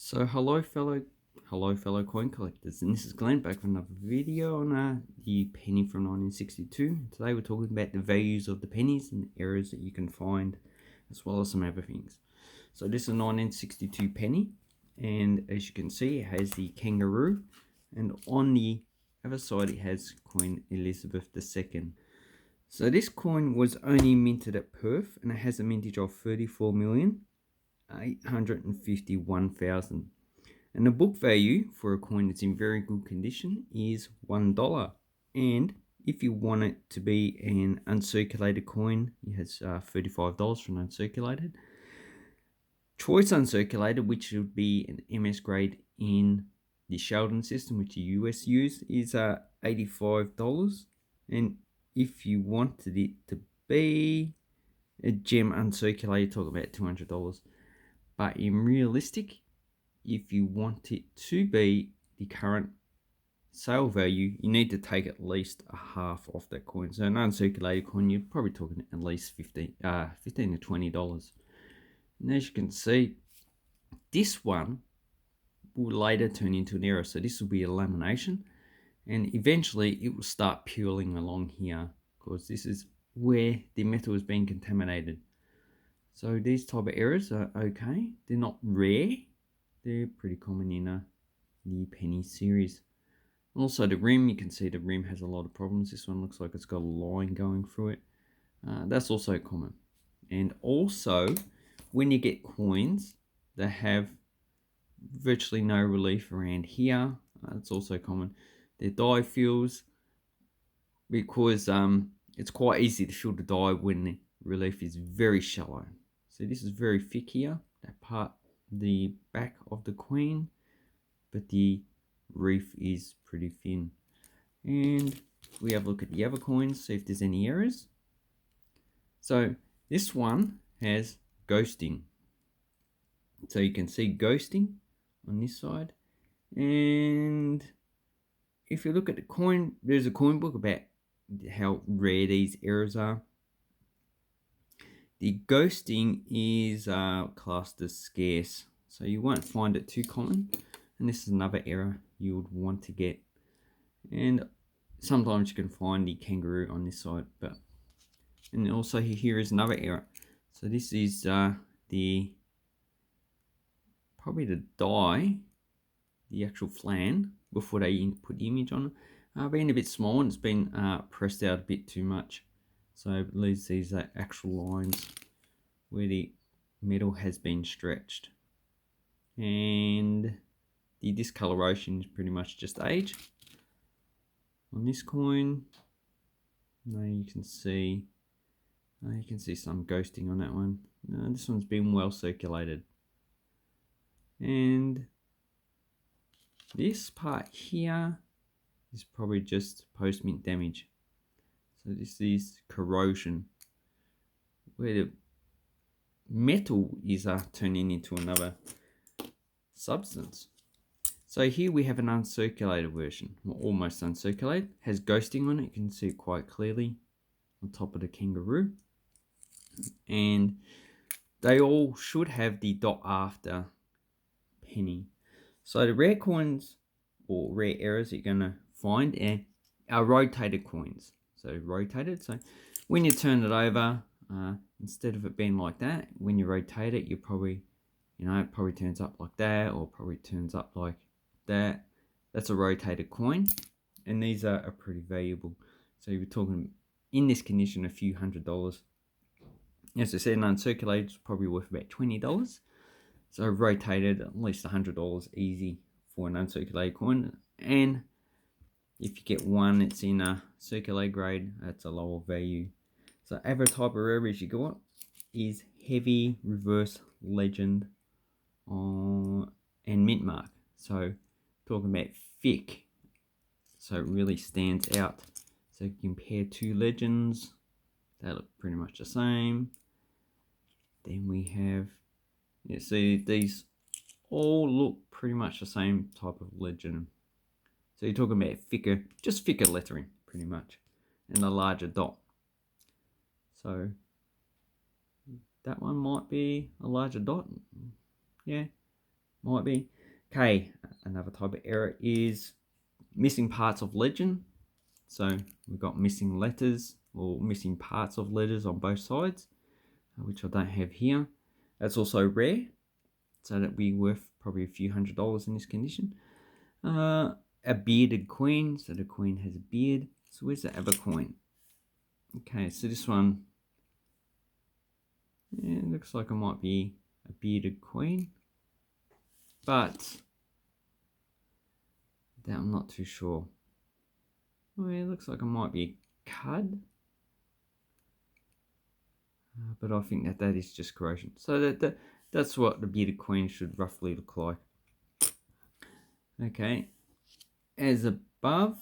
So hello fellow coin collectors, and this is Glenn back with another video on the penny from 1962. Today we're talking about the values of the pennies and the errors that you can find, as well as some other things. So this is a 1962 penny, and as you can see it has the kangaroo, and on the other side it has Queen Elizabeth II. So this coin was only minted at Perth, and it has a mintage of 34,851,000. And the book value for a coin that's in very good condition is $1. And if you want it to be an uncirculated coin, it has $35 for an uncirculated. Choice uncirculated, which would be an MS grade in the Sheldon system, which the US use, is $85. And if you wanted it to be a gem uncirculated, talk about $200. But in realistic, if you want it to be the current sale value, you need to take at least a half off that coin. So an uncirculated coin, you're probably talking at least $15 to $20. And as you can see, this one will later turn into an error. So this will be a lamination, and eventually it will start peeling along here, because this is where the metal is being contaminated. So these type of errors are okay. They're not rare. They're pretty common in the penny series. Also the rim, you can see the rim has a lot of problems. This one looks like it's got a line going through it. That's also common. And also, when you get coins that have virtually no relief around here, it's also common. Their dye fills, because it's quite easy to fill the dye when the relief is very shallow. So this is very thick here, that part, the back of the queen, but the reef is pretty thin. And we have a look at the other coins, see if there's any errors. So this one has ghosting. So you can see ghosting on this side. And if you look at the coin, there's a coin book about how rare these errors are. The ghosting is classed as scarce, so you won't find it too common. And this is another error you would want to get. And sometimes you can find the kangaroo on this side, and also here is another error. So this is probably the die, the actual flan, before they put the image on it, being a bit small, and it's been pressed out a bit too much. So it leaves these actual lines where the metal has been stretched. And the discoloration is pretty much just age. On this coin, now you can see some ghosting on that one. This one's been well circulated. And this part here is probably just post-mint damage. So this is corrosion, where the metal is turning into another substance. So here we have an uncirculated version, or almost uncirculated, has ghosting on it. You can see it quite clearly on top of the kangaroo. And they all should have the dot after penny. So the rare coins or rare errors that you're going to find are rotated coins. So rotated. So when you turn it over, instead of it being like that, when you rotate it, you probably, it probably turns up like that, or probably turns up like that. That's a rotated coin, and these are pretty valuable. So you're talking, in this condition, a few $100s. As I said, an uncirculated is probably worth about $20. So rotated, at least $100 easy for an uncirculated coin. And if you get one that's in a circulated grade, that's a lower value. So other type of errors you got is heavy reverse legend and mint mark. So talking about thick, so it really stands out. So compare two legends, they look pretty much the same. Then we have, see, these all look pretty much the same type of legend. So you're talking about thicker, just thicker lettering pretty much, and a larger dot. So that one might be a larger dot. Yeah, might be. Okay, another type of error is missing parts of legend. So we've got missing letters or missing parts of letters on both sides, which I don't have here. That's also rare, so that'd be worth probably a few $100s in this condition. A bearded queen, so the queen has a beard. So where's the other coin? Okay, so this one, yeah, it looks like it might be a bearded queen, but I'm not too sure. Oh, yeah, it looks like it might be a cud, but I think that is just corrosion. So that's what the bearded queen should roughly look like. Okay, as above,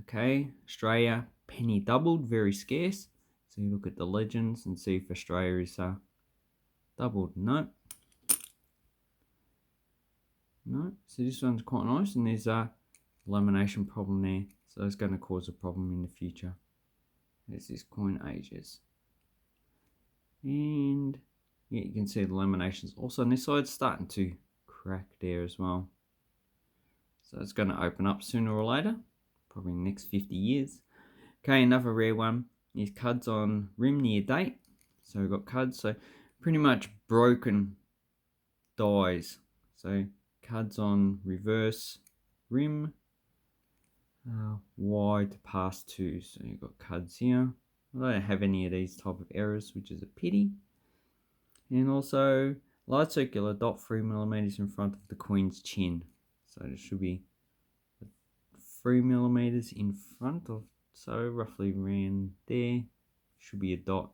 okay, Australia penny doubled, very scarce. So you look at the legends and see if Australia is doubled. No. No. So this one's quite nice, and there's a lamination problem there. So it's going to cause a problem in the future as this coin ages. And yeah, you can see the laminations also on this side starting to crack there as well. So it's going to open up sooner or later, probably in the next 50 years. Okay, another rare one is cuds on rim near date. So we've got cuds, so pretty much broken dies. So cuds on reverse rim, Y to pass 2. So you've got cuds here. I don't have any of these type of errors, which is a pity. And also light circular dot 3mm in front of the queen's chin. So there should be 3mm in front of, so roughly around there should be a dot.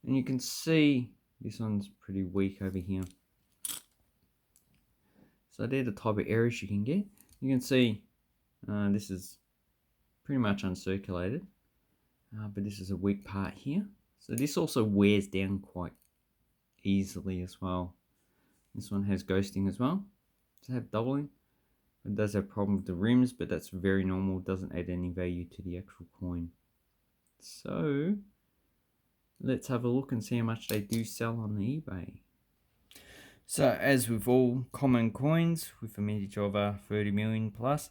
And you can see this one's pretty weak over here. So they're the type of errors you can get. You can see this is pretty much uncirculated, but this is a weak part here. So this also wears down quite easily as well. This one has ghosting as well. Does it have doubling? It does have a problem with the rims, but that's very normal. It doesn't add any value to the actual coin. So let's have a look and see how much they do sell on eBay. So as with all common coins with a mintage of 30 million plus,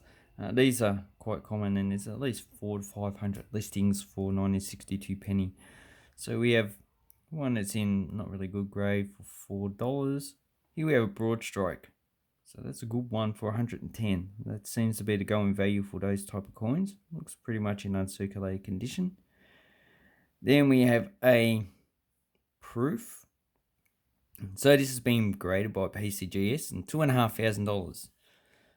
these are quite common, and there's at least 400 to 500 listings for 1962 penny. So we have one that's in not really good grade for $4. Here we have a broad strike. So that's a good one for 110. That seems to be the going value for those type of coins. Looks pretty much in uncirculated condition. Then we have a proof. So this has been graded by PCGS and $2,500.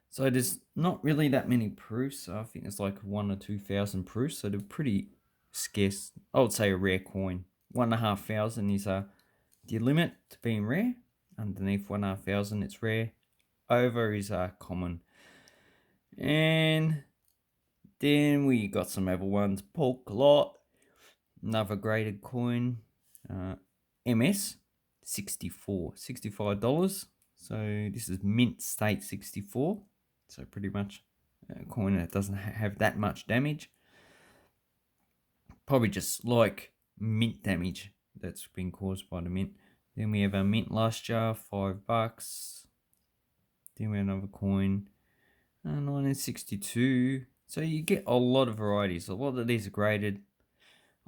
So there's not really that many proofs. I think it's like 1,000 or 2,000 proofs. So they're pretty scarce. I would say a rare coin. 1,500 is the limit to being rare. Underneath 1,500 it's rare. Over is common. And then we got some other ones. Polka Lot, another graded coin. MS 65 $64. So this is mint state 64. So pretty much a coin that doesn't have that much damage. Probably just like mint damage that's been caused by the mint. Then we have a mint last year, $5. Then we have another coin, 1962. So you get a lot of varieties. A lot of these are graded.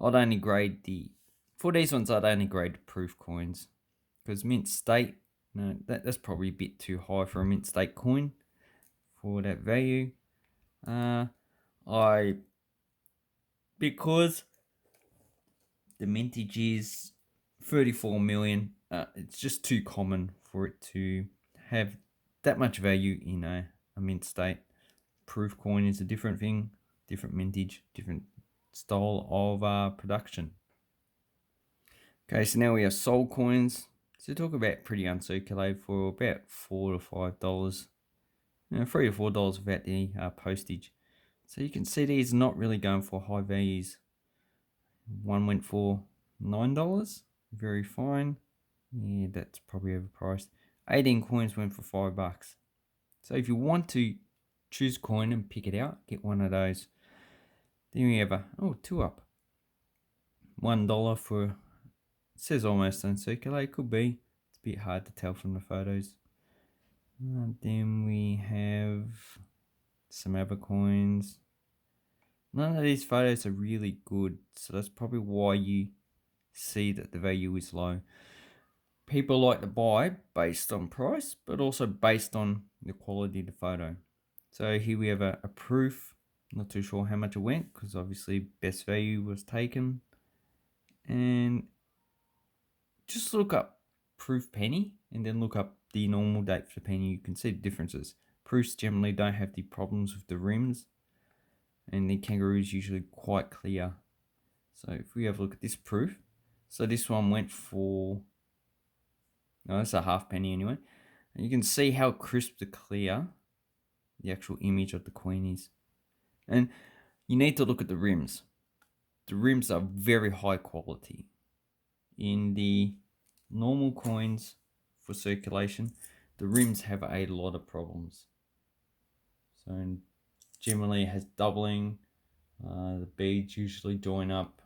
I'd only grade for these ones, I'd only grade the proof coins. Because mint state, no, that's probably a bit too high for a mint state coin for that value. Because the mintage is 34 million, it's just too common for it to have that much value in a mint state. Proof coin is a different thing, different mintage, different style of production. Okay, so now we have sold coins. So talk about pretty uncirculated for about $4 to $5. $3 to $4 without the postage. So you can see these not really going for high values. One went for $9, very fine. Yeah, that's probably overpriced. 18 coins went for $5. So if you want to choose a coin and pick it out, get one of those. Then we have two up. $1 for, it says almost uncirculated, could be. It's a bit hard to tell from the photos. Then we have some other coins. None of these photos are really good, so that's probably why you see that the value is low. People like to buy based on price, but also based on the quality of the photo. So here we have a proof. Not too sure how much it went because obviously best value was taken. And just look up proof penny and then look up the normal date for the penny. You can see the differences. Proofs generally don't have the problems with the rims, and the kangaroo is usually quite clear. So if we have a look at this proof, so this one went for, no, that's a half penny anyway. And you can see how crisp the clear the actual image of the coin is. And you need to look at the rims. The rims are very high quality. In the normal coins for circulation, the rims have a lot of problems. So generally it has doubling, the beads usually join up,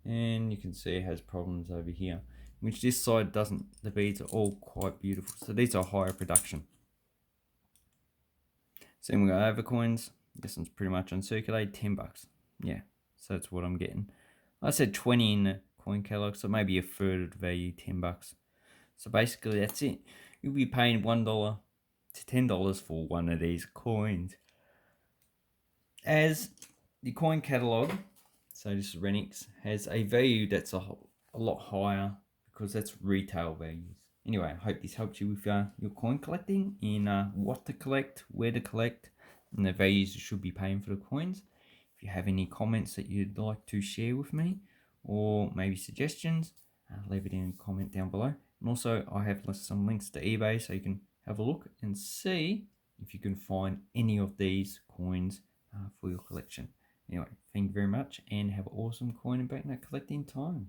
and you can see it has problems over here, which this side doesn't. The beads are all quite beautiful, so these are higher production. Same with over coins. This one's pretty much uncirculated, $10. Yeah, so that's what I'm getting. I said 20 in the coin catalog, so maybe a third of the value, $10. So basically that's it. You'll be paying $1 to $10 for one of these coins. As the coin catalog, so this is Renix, has a value that's a lot higher because that's retail values. Anyway, I hope this helps you with your coin collecting in what to collect, where to collect, and the values you should be paying for the coins. If you have any comments that you'd like to share with me, or maybe suggestions, leave it in a comment down below. And also, I have some links to eBay so you can have a look and see if you can find any of these coins for your collection. Anyway, thank you very much and have an awesome coin and banknote collecting time.